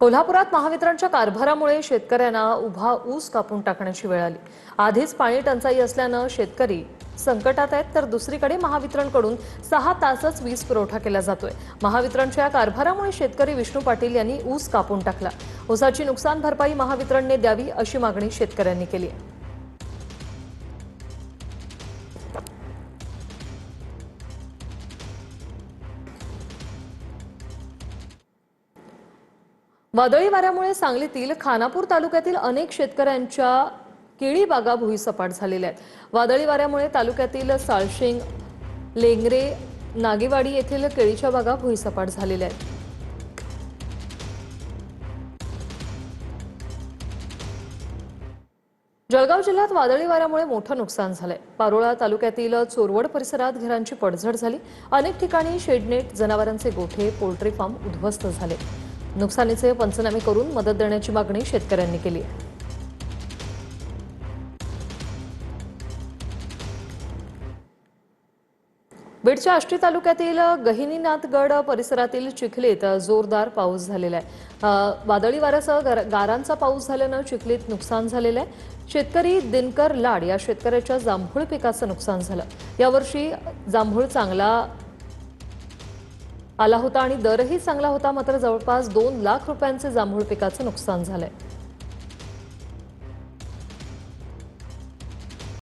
कोल्हापुरात महावितरणच्या कारभारामुळे शेतकऱ्यांना उभा ऊस कापून टाकण्याची वेळ आली। आधीच पाणी टंचाई असल्याने शेतकरी संकटात आहेत, तर दुसरीकडे महावितरणकडून 6 तासच वीज पुरवठा केला जातोय। महावितरणच्या कारभारामुळे शेतकरी विष्णू पाटील यांनी ऊस कापून टाकला। ऊसाची नुकसान भरपाई महावितरणने द्यावी अशी मागणी शेतकऱ्यांनी केली आहे। वादळी वाऱ्यामुळे सांगलीतील खानापूर तालुक्यातील अनेक शेतकऱ्यांच्या केळी बागा भुईसपाट झालेल्या आहेत। वादळी वाऱ्यामुळे तालुक्यातील साळशिंग, लेंगरे, नागेवाडी येथील केळीच्या बागा भुईसपाट झालेल्या आहेत। जळगाव जिल्ह्यात वादळी वाऱ्यामुळे मोठं नुकसान झालंय। पारोळा तालुक्यातील चोरवड परिसरात घरांची पडझड झाली। अनेक ठिकाणी शेडनेट, जनावरांचे गोठे, पोल्ट्री फार्म उद्ध्वस्त झाले। नुकसानीचे पंचनामे करून मदत देण्याची मागणी शेतकऱ्यांनी केली आहे। बीडच्या आष्टी तालुक्यातील गहिनीनाथगड परिसरातील चिखलीत जोरदार पाऊस झालेला आहे। वादळी वाऱ्यासह गारांचा पाऊस झाल्याने चिखलीत नुकसान झालेलं आहे। शेतकरी दिनकर लाड या शेतकऱ्याच्या जांभूळ पिकाचं नुकसान झालं। यावर्षी जांभूळ चांगला आला होता आणि दरही चांगला होता, मात्र जवळपास 2 लाख रुपयांचे जांभूळ पिकाचं नुकसान झालंय।